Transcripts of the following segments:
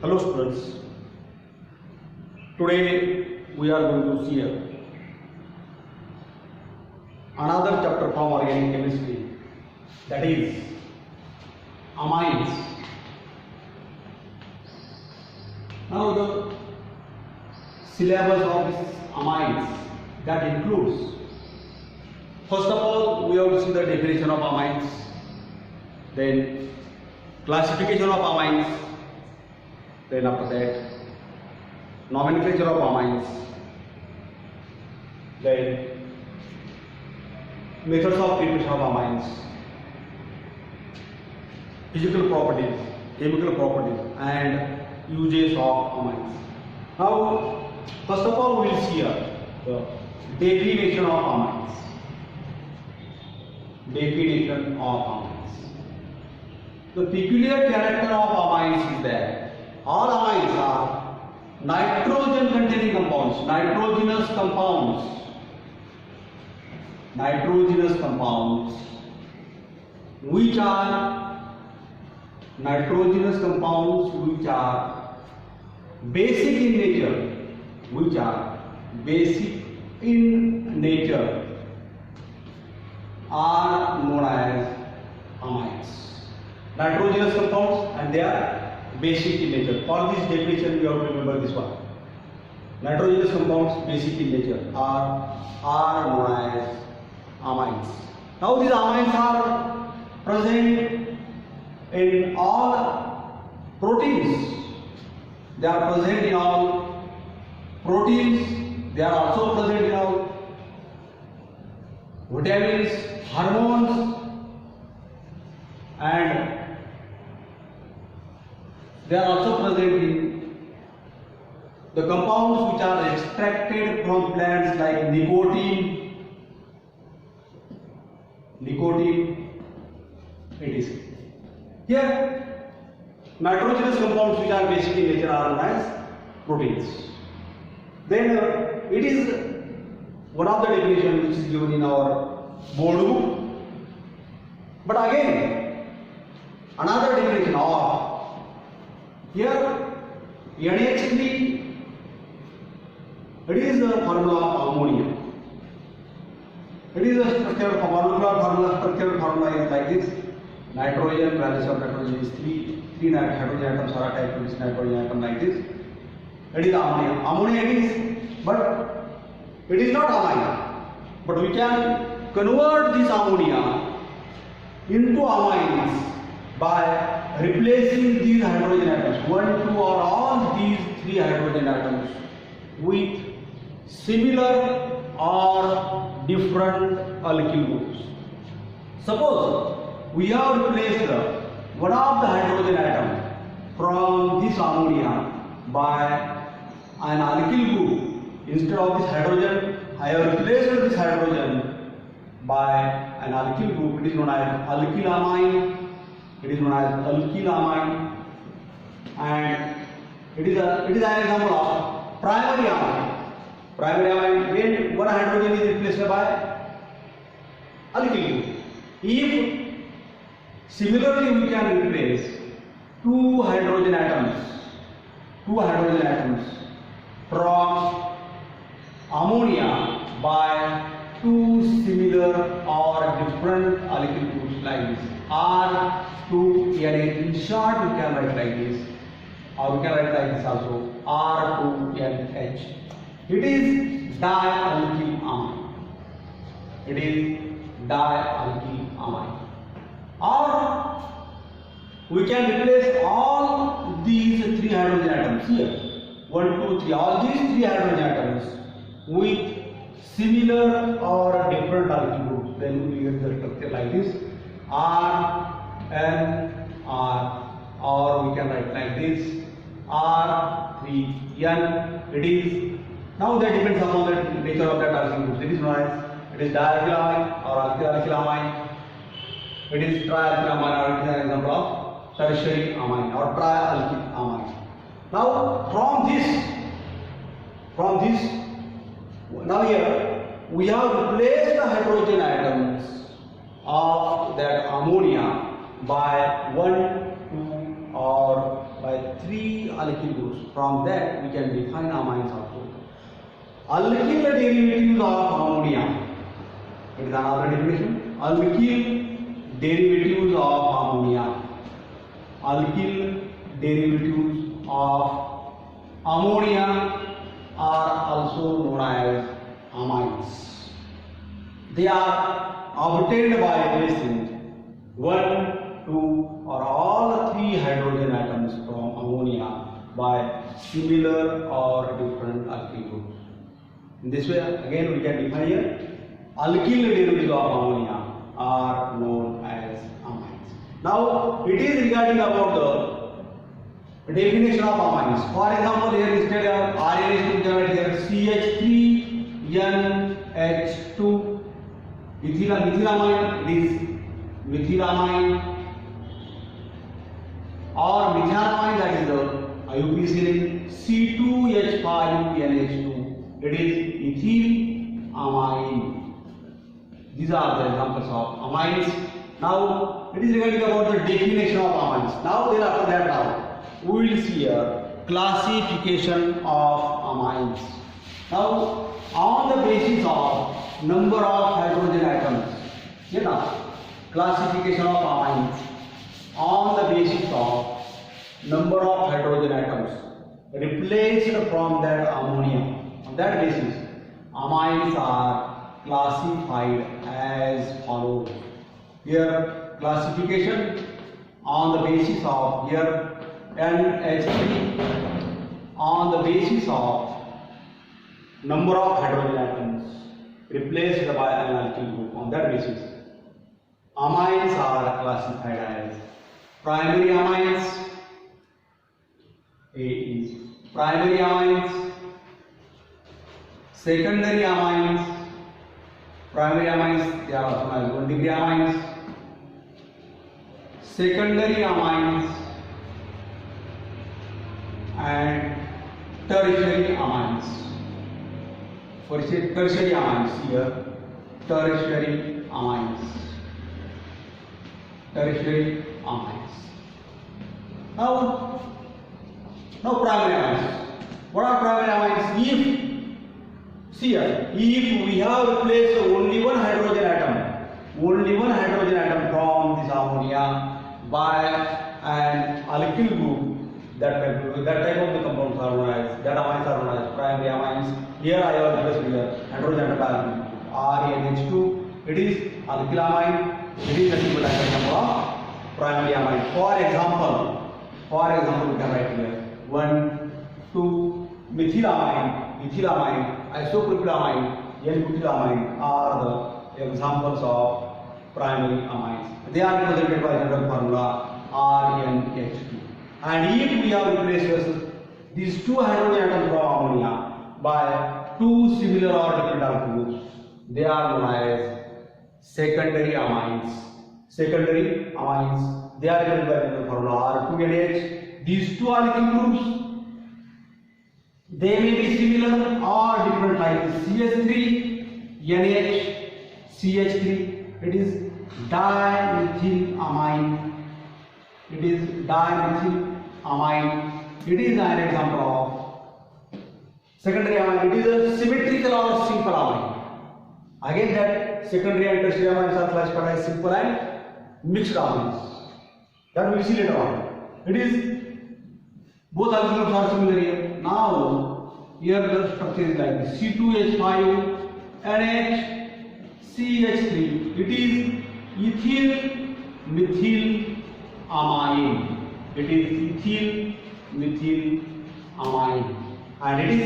Hello students, today we are going to see another chapter from organic chemistry, that is amines. Now the syllabus of this amines that includes, first of all we have to see the definition of amines, then classification of amines, then after that nomenclature of amines, then methods of preparation of amines, physical properties, chemical properties and uses of amines. Now first of all we will see the definition of amines. Definition of amines. The peculiar character of amines is that all amines are nitrogen containing compounds, nitrogenous compounds, which are basic in nature, are known as amines. Nitrogenous compounds and they are basic in nature. For this definition, we have to remember this one. Nitrogenous compounds, basic in nature, are known as amines. Now, these amines are present in all proteins. They are present in all proteins. They are also present in all vitamins, hormones, and they are also present in the compounds which are extracted from plants like nicotine, etc. Here, nitrogenous compounds which are basic in nature are known as proteins. Then it is one of the definitions which is given in our board book. But again, another definition of here NH3, it is the formula of ammonia. It is a structure, formula is like this: nitrogen, valence of nitrogen is 3 hydrogen atoms are attached to this nitrogen atom like this. It is ammonia. Ammonia it is, but it is not amine. But we can convert this ammonia into amines by replacing these hydrogen atoms, 1, 2 or all these 3 hydrogen atoms, with similar or different alkyl groups. Suppose we have replaced one of the hydrogen atom from this ammonia by an alkyl group. Instead of this hydrogen, I have replaced this hydrogen by an alkyl group. It is known as alkylamine. And it is an example of primary amine. Primary amine, when one hydrogen is replaced by alkyl group. If similarly we can replace two hydrogen atoms from ammonia by two similar or different alkyl groups like this, R2NH. In short, we can write like this, or we can write like this also, R2NH. It is dialkyl amine. Or we can replace all these 3 hydrogen atoms here, 1, 2, 3, all these 3 hydrogen atoms with similar or different alkyl groups. Then we get the structure like this, RNR, or we can write like this, R3N. It is, now that depends upon the nature of that alkyl group. It is known as, it is dialkylamine or alkylamine. It is trialkylamine, or it is an example of tertiary amine or trialkyl amine. Now from this, now here we have replaced the hydrogen atoms of that ammonia by 1, 2 or by 3 alkyl groups. From that we can define amines also. Alkyl derivatives of ammonia. It is another definition. Alkyl derivatives of ammonia. Alkyl derivatives of ammonia are also known as amines. They are obtained by placing 1, 2 or all 3 hydrogen atoms from ammonia by similar or different alkyl groups. In this way, again we can define here, alkyl derivatives of ammonia are known as amines. Now it is regarding about the definition of amines. For example, here instead of RNA here CH3NH2 methylamine, it is methylamine, or methylamine, that is the iupacilin. C2H5NH2, it is ethylamine. These are the examples of amines. Now it is regarding about the definition of amines. Now then after that, now we will see a classification of amines. Now on the basis of number of hydrogen atoms, you know, classification of amines on the basis of number of hydrogen atoms replaced from that ammonia. On that basis, amines are classified as follows. Here classification on the basis of here NH3 on the basis of number of hydrogen atoms replaced by an alkyl group. On that basis, amines are classified as primary amines. A is primary amines, secondary amines. Primary amines, they are also known as 1 degree amines. Secondary amines and tertiary amines. For tertiary amines here, tertiary amines. Tertiary amines. Now primary amines. What are primary amines? If we have replaced only one hydrogen atom from this ammonia by an alkyl group, that type of the compounds are known as, that amines are known as primary amines. Here I have replaced here hydrogen atom RNH2. It is alkyl amine. It is nothing but an example of primary amine. For example, we can write here 1, 2 methylamine, isopropylamine, N-butylamine are the examples of primary amines. They are represented by general formula RNH2. And if we have replaced these 2 hydrogen atoms from ammonia by 2 similar or different alkyl groups, they are known as secondary amines. Secondary amines, they are represented by general formula R2NH. These 2 alkyl groups, they may be similar or different, like CH3, NH, CH3. It is dimethylamine. It is dimethylamine. It is an example of secondary amine. It is a symmetrical or simple amine. Again, that secondary and tertiary amines are classified as simple and mixed amines. That we will see later on. It is both alkyl groups are similar here. Now, here the structure is like this: C2H5 NH CH3. It is ethyl methyl amine. It is ethyl methyl amine, and it is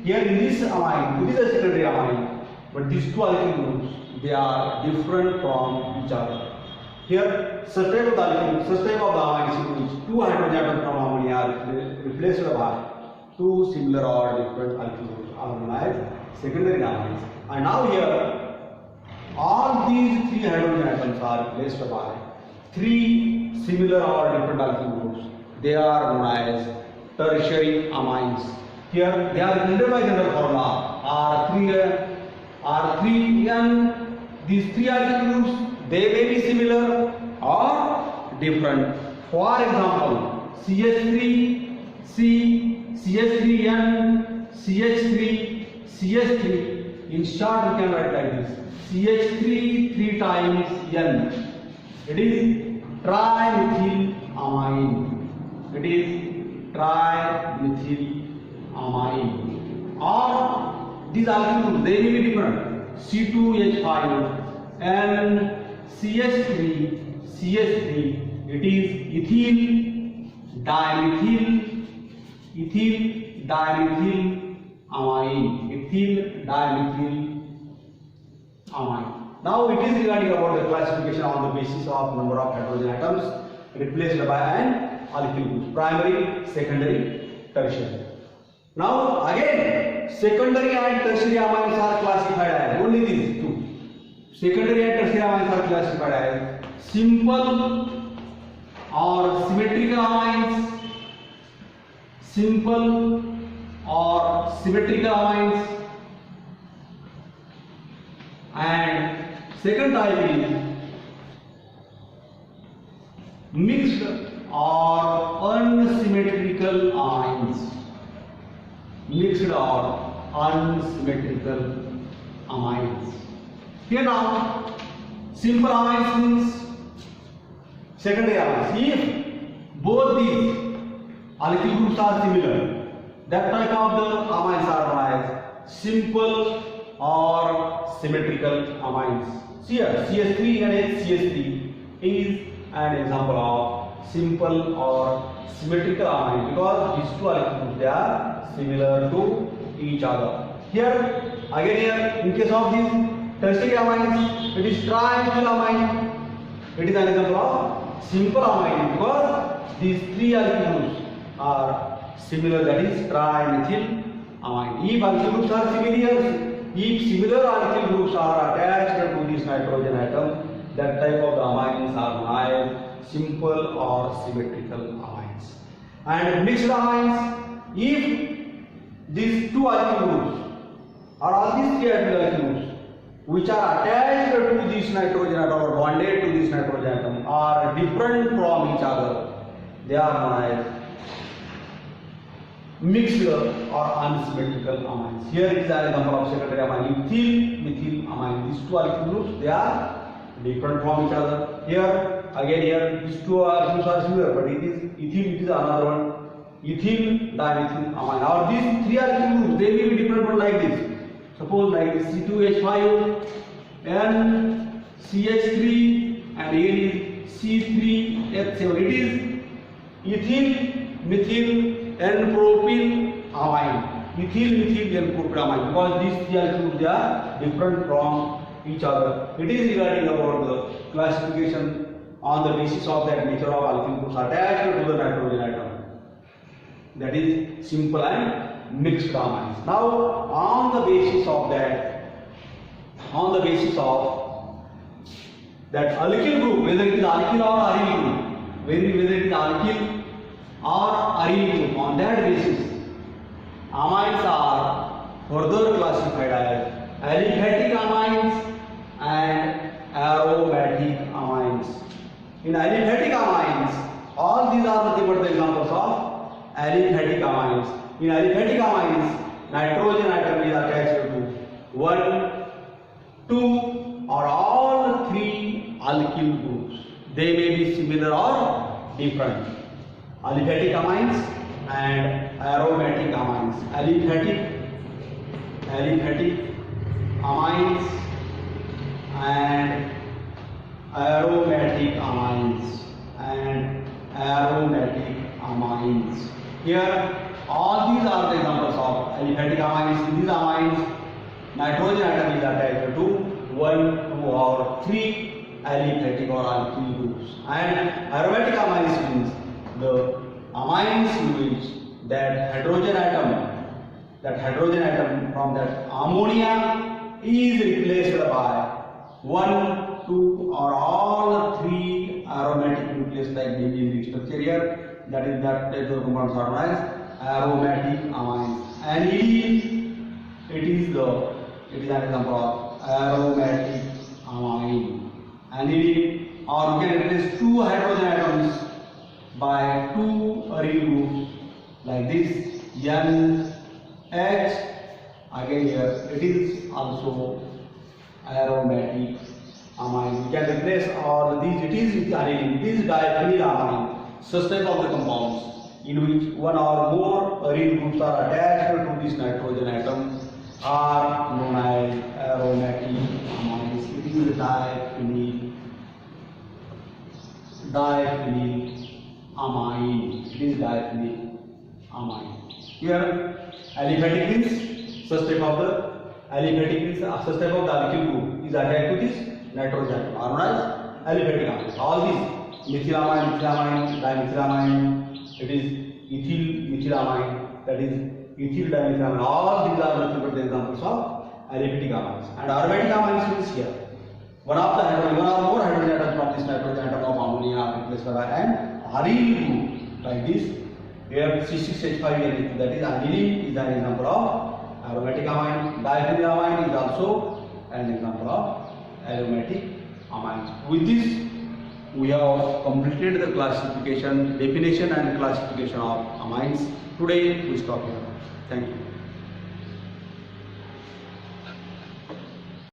here in this amine. It is a secondary amine, but these 2 alkyl groups, they are different from each other. Here, such type of the amine sequence, 2 hydrogen atoms from ammonia are replaced by 2 similar or different alkyl groups are known as secondary amines. And now here, all these 3 hydrogen atoms are replaced by 3 similar or different alkyl groups. They are known as tertiary amines. Here they are represented by general formula R3N. These 3 alkyl groups, they may be similar or different. For example, CH3 CH3N, CH3, CH3. In short, we can write like this: CH3 3 times N. It is trimethylamine. It is trimethylamine. Or these alkyl they may be different. C2H5 and CH3, CH3. It is ethyl dimethylamine. Now it is regarding about the classification on the basis of number of hydrogen atoms replaced by an alkyl group: primary, secondary, tertiary. Now again, secondary and tertiary amines are classified as only these two. Secondary and tertiary amines are classified as simple or symmetrical amines. Simple or symmetrical amines, and second type is mixed or unsymmetrical amines. Mixed or unsymmetrical amines. Here now, simple amines means secondary amines. If both these alkyl groups are similar, that type of the amines are known as simple or symmetrical amines. See here, CH3 and HCH3 is an example of simple or symmetrical amine because these two alkyl groups they are similar to each other. Here again, in case of these tertiary amines, it is trimethylamine. It is an example of simple amine because these three alkyl groups are similar, that is trimethylamine. If alkyl groups are similar alkyl groups are attached to this nitrogen atom, that type of the amines are known as simple or symmetrical amines. And mixed amines, if these two alkyl groups or all these three alkyl groups which are attached to this nitrogen atom or bonded to this nitrogen atom are different from each other, they are known as mixed or unsymmetrical amines. Here is an example of secondary amine, ethyl, methyl amine. These two alkyl groups they are different from each other. Here again, these two alkyl groups are similar, but it is ethyl, it is another one, ethyl dimethyl amine. Or these three alkyl groups they may be different, but like this. Suppose like this: C2H5 and CH3 and here is C3H7. It is ethyl, methyl and propyl amine. Ethyl, methyl and propyl amine because these three alkyl groups they are different from each other. It is regarding about the classification on the basis of that nature of alkyl groups attached to the nitrogen atom, that is simple and mixed amines. Now on the basis of that alkyl group, whether it is alkyl or aryl group, whether it is alkyl or aryl group, on that basis amines are further classified as aliphatic amines and aromatic amines. In aliphatic amines, all these are nothing but the examples of aliphatic amines. In aliphatic amines, nitrogen atom is attached to 1, 2 or all 3 alkyl groups. They may be similar or different. Aliphatic amines and aromatic amines. Aliphatic amines and aromatic amines. Here all these are the examples of aliphatic amines. In these amines, nitrogen atom is attached to 1, 2 or 3 aliphatic or alkyl groups. And aromatic amines means the amines in which that hydrogen atom from that ammonia is replaced by 1, 2 or all 3 aromatic nucleus like the structure here. That is that the compounds are known as aromatic amines. And it is an example of aromatic amine. Aniline, or we can replace 2 hydrogen atoms by 2 aryl groups like this, NH. Again here it is also aromatic amine. We can replace all these. It is with aniline. It is diphenylamine. Such type of the compounds in which one or more aryl groups are attached to this nitrogen atom are known as aromatic amines. It is diphenylamine. It is diphenylamine. Here aliphatic means such type of the aliphatic means such type of the alkyl group is attached to this nitrogen atom are known as aliphatic amines. All these methylamine, dimethylamine, it is ethyl methylamine, that is ethyl dimethylamine. All these are nothing but the examples of aliphatic amines. And aromatic amines means here one or more hydrogen atoms from this nitrogen atom of ammonia are replaced by an aryl group like this. Here C6H5NH, that is aniline, is an example of aromatic amine. Diphenylamine is also an example of aromatic amines. With this, we have completed the classification, definition and classification of amines. Today we stop here. Thank you.